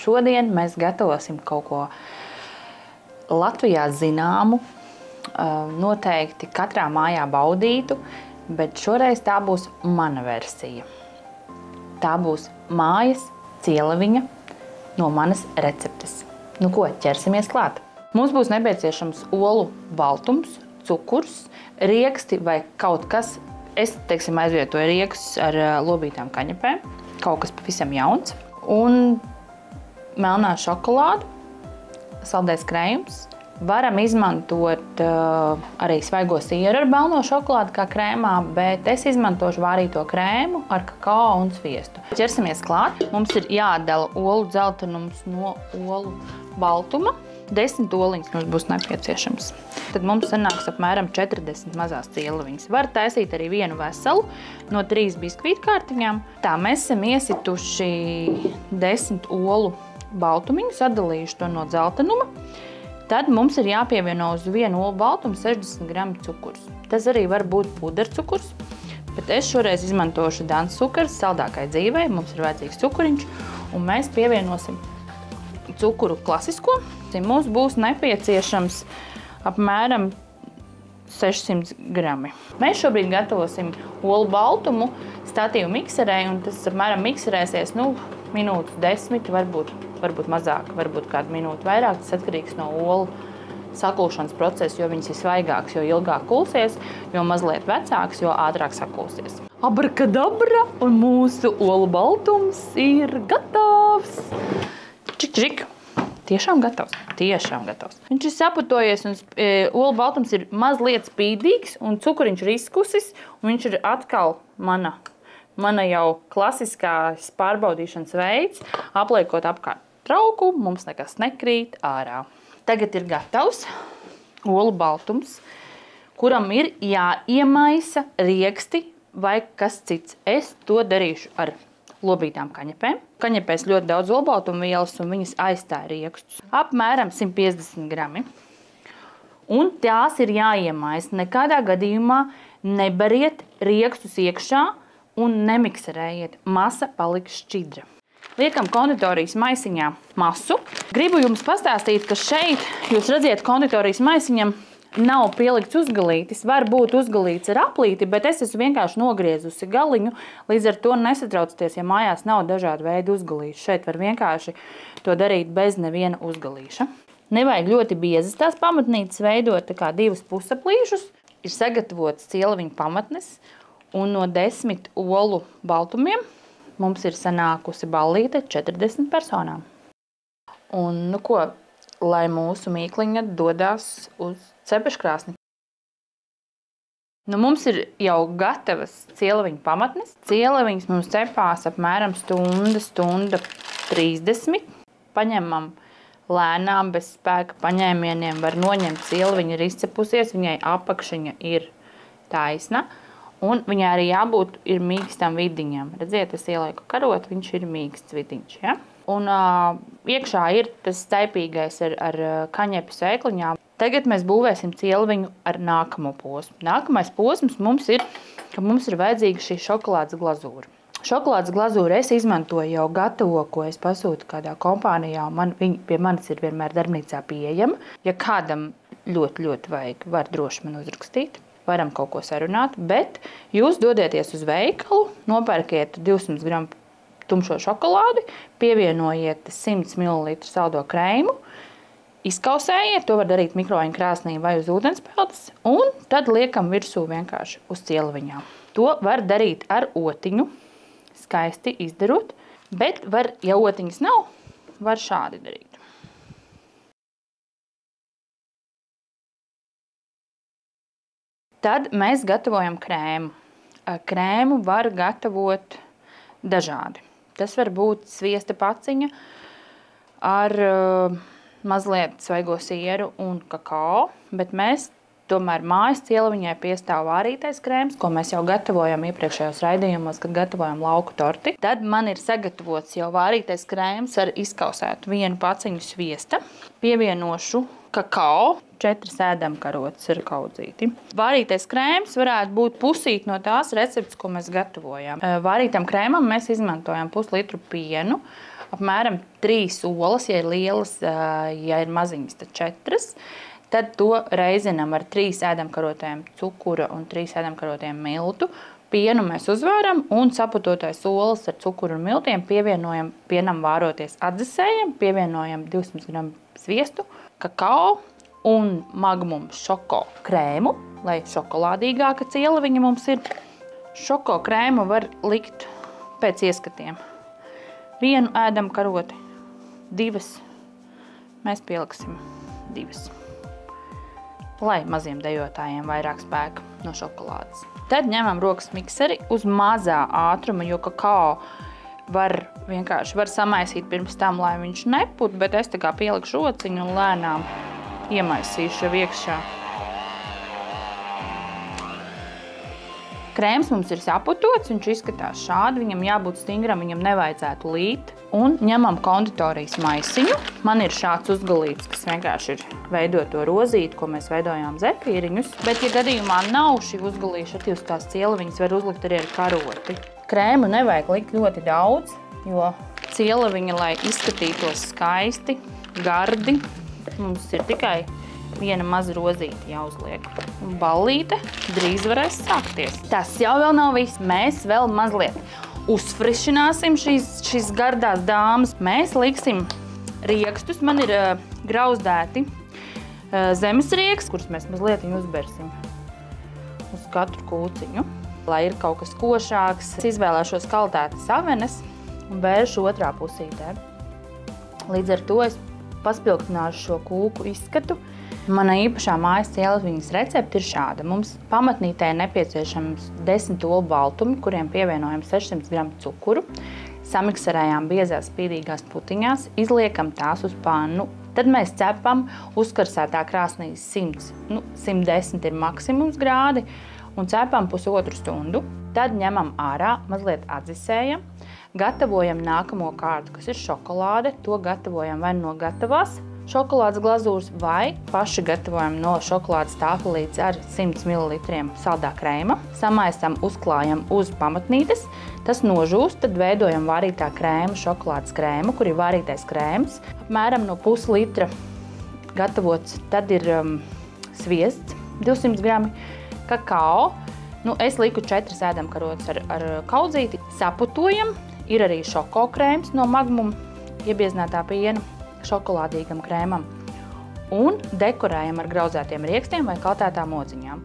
Šodien mēs gatavosim kaut ko Latvijā zināmu, noteikti katrā mājā baudītu, bet šoreiz tā būs mana versija. Tā būs mājas cieleviņa no manas receptes. Nu ko, ķersimies klāt. Mums būs nepieciešams olu baltums, cukurs, rieksti vai kaut kas. Es, teiksim, aizvietoju riekstus ar lobītām kaņepēm, kaut kas pavisam jauns. Un melnā šokolāde, saldais krējums. Varam izmantot arī svaigo sieru ar melno šokolādi kā krēmā, bet es izmantošu vārīto krēmu ar kakao un sviestu. Ķersimies klāt. Mums ir jāatdala olu dzeltenums no olu baltuma. 10 oliņas mums būs nepieciešams. Tad mums sanāks apmēram 40 mazās cieleviņas. Var taisīt arī vienu veselu no 3 biskvītu kārtiņām. Tā, mēs esam iesituši 10 olu baltumiņus, atdalījuši to no dzeltenuma. Tad mums ir jāpievieno uz vienu olu baltumu 60 gramu cukurs. Tas arī var būt pudercukurs, bet es šoreiz izmantošu Dans cukurs saldākai dzīvei. Mums ir vajadzīgs cukuriņš, un mēs pievienosim cukuru klasisko. Mums būs nepieciešams apmēram 600 grami. Mēs šobrīd gatavosim olu baltumu statīvu mikserē, un tas apmēram mikserēsies minūtes 10, varbūt mazāk, varbūt kādu minūti vairāk. Tas atkarīgs no olu sakulšanas procesa, jo viņas ir svaigāks, jo ilgāk kulsies, jo mazliet vecāks, jo ātrāk sakulsies. Abrakadabra, un mūsu olu baltums ir gatavs! Čik, čik! Tiešām gatavs, tiešām gatavs. Viņš ir saputojies, un olu baltums ir mazliet spīdīgs, un cukuriņš ir izkusis, un viņš ir atkal mana jau klasiskās pārbaudīšanas veids, apliekot apkārt trauku, mums nekas nekrīt ārā. Tagad ir gatavs olu baltums, kuram ir jāiemaisa rieksti vai kas cits. Es to darīšu ar lobītām kaņepēm. Kaņepēs ļoti daudz olbaltumvielas, un viņas aizstāja riekstus. Apmēram 150 grami. Un tās ir jāiemaisa. Nekādā gadījumā nebariet riekstus iekšā un nemikserējiet. Masa paliks šķidra. Liekam konditorijas maisiņā masu. Gribu jums pastāstīt, ka šeit jūs redziet konditorijas maisiņam nav pielikts uzgalītis, var būt uzgalīts ar aplīti, bet es esmu vienkārši nogriezusi galiņu, līdz ar to nesatraucieties, ja mājās nav dažādi veidi uzgalīšu. Šeit var vienkārši to darīt bez neviena uzgalīša. Nevajag ļoti biezas tās pamatnītes veidot, tā kā 2 pusaplīšus. Ir sagatavots cieleviņu pamatnes, un no 10 olu baltumiem mums ir sanākusi ballīte 40 personām. Un, nu ko, lai mūsu mīkliņa dodās uz cepeškrāsni. Mums ir jau gatavas cieleviņu pamatnes. Cieleviņas mums cepās apmēram stunda 30. Paņemam lēnām, bez spēka paņēmieniem, var noņemt cieleviņu, ir izcepusies, viņai apakšiņa ir taisna, un viņai arī jābūt ir mīkstam vidiņam. Redziet, es ielieku karot, viņš ir mīksts vidiņš, ja? Un iekšā ir tas staipīgais ar kaņepi sēkliņām. Tagad mēs būvēsim cieleviņu ar nākamo posmu. Nākamais posms mums ir, ka mums ir vajadzīga šī šokolādes glazūra. Šokolādes glazūru es izmantoju jau gatavo, ko es pasūtu kādā kompānijā, un pie manis ir vienmēr darbnīcā pieejama. Ja kādam ļoti vajag, var droši man uzrakstīt. Varam kaut ko sarunāt, bet jūs dodieties uz veikalu, nopērkiet 200 gramu tumšo šokolādi, pievienojiet 100 ml saldo krējumu, izkausējiet, to var darīt mikroviņu krāsnī vai uz ūdenspeldes, un tad liekam virsū vienkārši uz cieleviņām. To var darīt ar otiņu, skaisti izdarot, bet var, ja otiņas nav, var šādi darīt. Tad mēs gatavojam krēmu. Krēmu var gatavot dažādi. Tas var būt sviesta paciņa ar mazliet svaigo sieru un kakao, bet mēs tomēr mājas cieleviņai piestāv vārītais krēms, ko mēs jau gatavojam iepriekšējos raidījumos, kad gatavojam lauku torti. Tad man ir sagatavots jau vārītais krēms ar izkausētu vienu paciņu sviesta. Pievienošu kakao, 4 ēdamkarotes ir kaudzīti. Vārītais krēms varētu būt pusīt no tās receptes, ko mēs gatavojam. Vārītam krēmam mēs izmantojam puslitru pienu, apmēram 3 olas, ja ir lielas, ja ir maziņas, tad 4. Tad to reizinam ar 3 ēdamkarotēm cukura un 3 ēdamkarotēm miltu. Pienu mēs uzvāram un saputotais olas ar cukuru un miltiem pievienojam pienam vāroties atdzesējam, pievienojam 200 gramu sviestu, kakao un Magnum šoko krēmu, lai šokolādīgāka ciela viņa mums ir. Šoko krēmu var likt pēc ieskatiem. 1 ēdamkaroti, 2. Mēs pieliksim 2. Lai maziem dejotājiem vairāk spēka no šokolādes. Tad ņemam rokas mikseri uz mazā ātruma, jo kakao var samaisīt pirms tam, lai viņš neput, bet es tā kā pielikšu rociņu un lēnām iemaisīšu jau iekšā. Krēms mums ir saputots, viņš izskatās šādi, viņam jābūt stingram, viņam nevajadzētu līt. Un ņemam konditorijas maisiņu. Man ir šāds uzgalīts, kas vienkārši ir veidot to rozīti, ko mēs veidojām zefīriņus. Bet, ja gadījumā nav šī uzgalīša, tad jūs tās cieliņas var uzlikt arī ar karoti. Krēmu nevajag likt ļoti daudz, jo cieliņa, lai izskatītos skaisti, gardi, mums ir tikai 1 maza rozīte jāuzliek. Un ballīte drīz varēs sākties. Tas jau vēl nav viss. Mēs vēl mazliet uzfrišināsim šīs gardās dāmas. Mēs liksim riekstus. Man ir grauzdēti zemes rieks, kurus mēs mazliet uzbersim uz katru kūciņu. Lai ir kaut kas košāks, es izvēlēšos kvalitātes avenes un bēršu otrā pusītē. Līdz ar to es paspilgtināšu šo kūku izskatu. Mana īpašā mājas cieliņas recepte ir šāda. Mums pamatnītē ir nepieciešams 10 olu baltumi, kuriem pievienojam 600 gramu cukuru. Samikserējām biezās spīdīgās putiņās, izliekam tās uz pannu. Tad mēs cepam uzkarsētā krāsnī 110 ir maksimums grādi un cepam pusotru stundu. Tad ņemam ārā, mazliet atdzisējam, gatavojam nākamo kārtu, kas ir šokolāde. To gatavojam vai no gatavās šokolādes glazūras vai paši gatavojam no šokolādes tāfelītes ar 100 ml saldā krēma. Samaisam, uzklājam uz pamatnītes, tas nožūst, tad veidojam vārītā krēma, šokolādes krēmu, kur ir vārītais krēms. Apmēram no puslitra gatavots, tad ir sviests 200 grami, kakao. Es liku 4 ēdamkarotes ar kaudzīti. Saputojam, ir arī šoko krēms no Magnum iebiezinātā piena šokolādīgam krēmam un dekorējam ar grauzētiem riekstiem vai kaltētām odziņām.